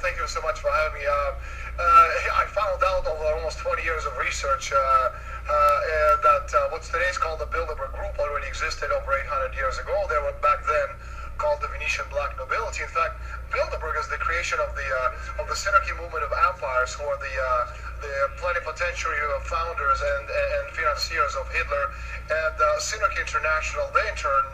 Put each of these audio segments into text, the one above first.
thank you so much for having me. I found out over almost 20 years of research that what's today's called the Bilderberg Group already existed over 800 years ago. They were back then called the Venetian Black Nobility. In fact, Bilderberg is the creation of the Synarchy movement of empires, who are the plenipotentiary founders and financiers of Hitler. And Synarchy International, they in turn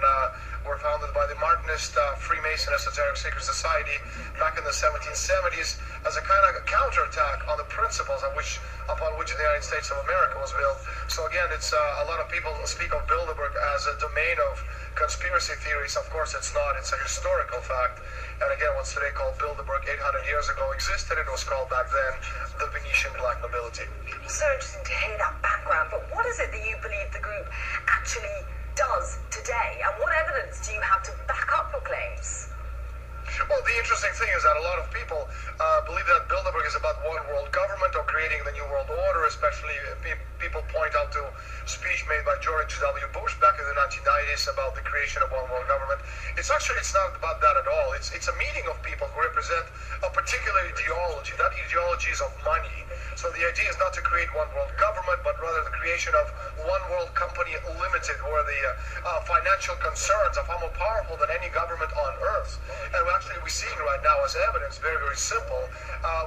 were founded by the Martinist Freemason Esoteric Secret Society back in the 1770s as a kind of counterattack on the principles upon which the United States of America was built. So again, it's a lot of people speak of Bilderberg as a domain of conspiracy theories. Of course it's not. It's a historical fact. And again, what's today called Bilderberg 800 years ago existed. It was called back then the Venetian Black Nobility. So interesting to hear that background, but what is it that you believe the group actually does today, and what evidence do you have to back up your claims? Well, the interesting thing is that a lot of people believe that Bilderberg is about one world government or creating the new world order. Especially people point out to speech made by George W. Bush back in the 1990s about the creation of one world government. It's not about that at all. It's a meeting of people who represent a particular ideology. That ideology is of money. So the idea is not to create one world government, but rather the creation of one world company limited, where the financial concerns of how more powerful than any government on earth. And we're seeing right now as evidence, very, very simple.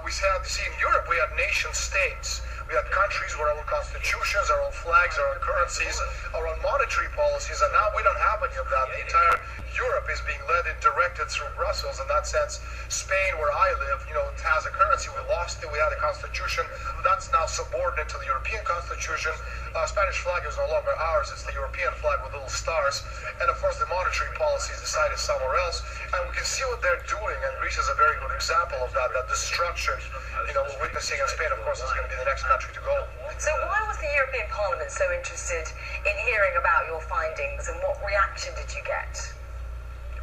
We see in Europe, we have nation states. We have countries with our own constitutions, our own flags, our own currencies, our own monetary policies, and now we don't have any of that. The entire Europe is being led and directed through Brussels. In that sense, Spain, where I live, has a currency. We lost it. We had a constitution. That's now subordinate to the European constitution. Spanish flag is no longer ours. It's the European flag with little stars. And of course, the monetary policy is decided somewhere else. And we can see what they're doing, and Greece is a very good example of that destruction. We're witnessing in Spain, of course, is going to be the next country to go. So why was the European Parliament so interested in hearing about your findings, and what reaction did you get?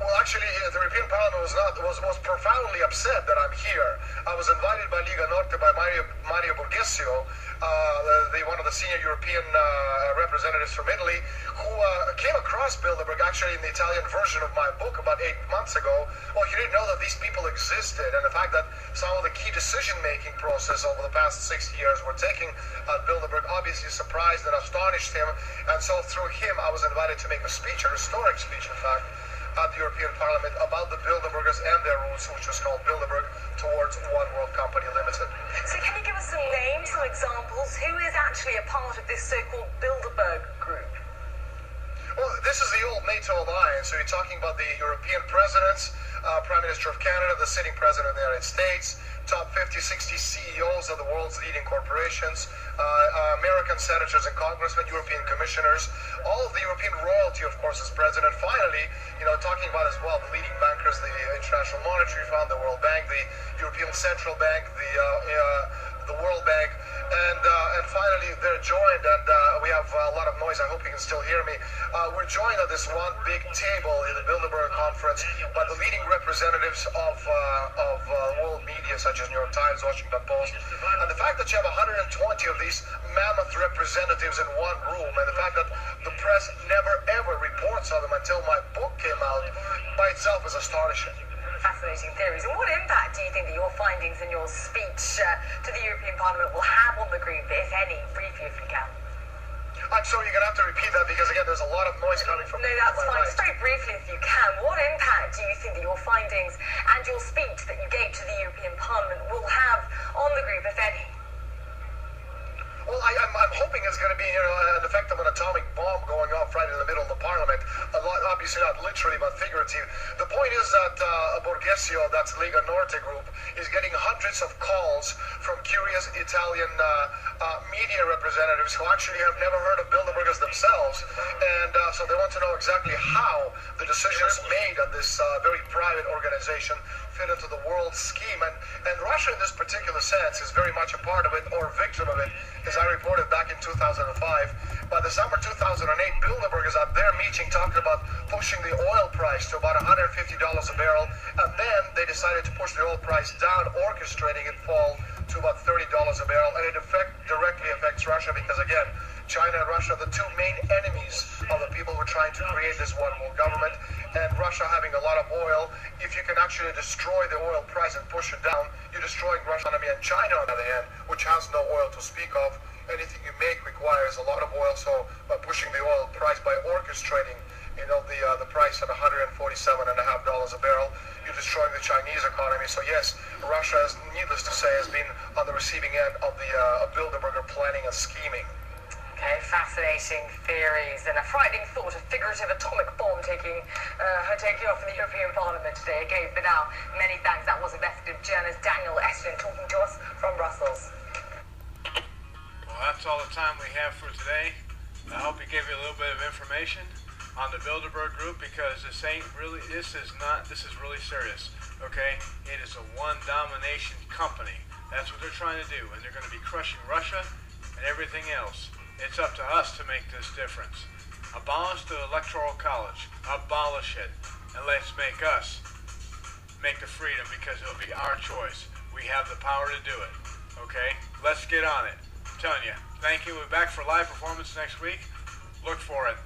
Well, actually, the European Parliament was profoundly upset that I'm here. I was invited by Liga Norte by Mario Borghesio, one of the senior European representatives from Italy, who came across Bilderberg actually in the Italian version of my book about 8 months ago. Well, he didn't know that these people existed, and the fact that some of the key decision-making process over the past 6 years were taking Bilderberg obviously surprised and astonished him. And so through him, I was invited to make a speech, a historic speech, in fact, at the European Parliament about the Bilderbergers and their roots, which was called Bilderberg Towards One World Company Limited. So can you give us some names, some examples? Who is actually a part of this so-called Bilderberg group? Well, this is the old NATO alliance. So you're talking about the European presidents, Prime Minister of Canada, the sitting president of the United States, top 50, 60 CEOs of the world's leading corporations, American senators and congressmen, European commissioners, all of the European royalty, of course, is present. And finally, talking about as well the leading bankers, the International Monetary Fund, the World Bank, the European Central Bank, the World Bank, and finally they're joined, and we have a lot of noise. I hope you can still hear me. We're joined at this one big table in the Bilderberg conference by the leading representatives of world media, such as New York Times, Washington Post, and the fact that you have 120 of these mammoth representatives in one room, and the fact that the press never ever reports on them until my book came out, by itself is astonishing. Fascinating theories. And what impact do you think that your findings in your speech to the European Parliament will have on the group, if any? Briefly, if you can. I'm sorry, you're going to have to repeat that, because again, there's a lot of noise coming from No, that's fine. Just very briefly, if you can. What impact do you think that your findings and your speech that you gave to the European Parliament will have on the group, if any? Well, I'm hoping it's going to be an effect of an atomic bomb going off right in the middle of the Parliament. Obviously not literally, but figurative. The point is that Borghesio, that's Liga Norte group, is getting hundreds of calls from curious Italian media representatives who actually have never heard of Bilderbergers themselves. And so they want to know exactly how the decisions made at this very private organization fit into the world scheme. And Russia, in this particular sense, is very much a part of it, or a victim of it. As I reported back in 2005, by the summer 2008, Bilderberg is at their meeting talking about pushing the oil price to about $150 a barrel, and then they decided to push the oil price down, orchestrating it fall to about $30 a barrel, and it directly affects Russia because, again, China and Russia are the two main enemies of the people who are trying to create this one world government. And Russia having a lot of oil, if you can actually destroy the oil price and push it down, you're destroying Russian economy. And China, on the other hand, which has no oil to speak of, anything you make requires a lot of oil. So by pushing the oil price, by orchestrating, the price at $147.50 a barrel, you're destroying the Chinese economy. So yes, Russia, is, needless to say, has been on the receiving end of the Bilderberg planning and scheming. Okay, fascinating theories and a frightening thought, a figurative atomic bomb taking off in the European Parliament today. Okay, but now, many thanks. That was investigative journalist Daniel Estlin talking to us from Brussels. Well, that's all the time we have for today. I hope it gave you a little bit of information on the Bilderberg group, because this is really serious, okay? It is a one domination company. That's what they're trying to do, and they're going to be crushing Russia and everything else. It's up to us to make this difference. Abolish the Electoral College. Abolish it. And let's make the freedom, because it'll be our choice. We have the power to do it. Okay? Let's get on it. I'm telling you. Thank you. We're back for live performance next week. Look for it.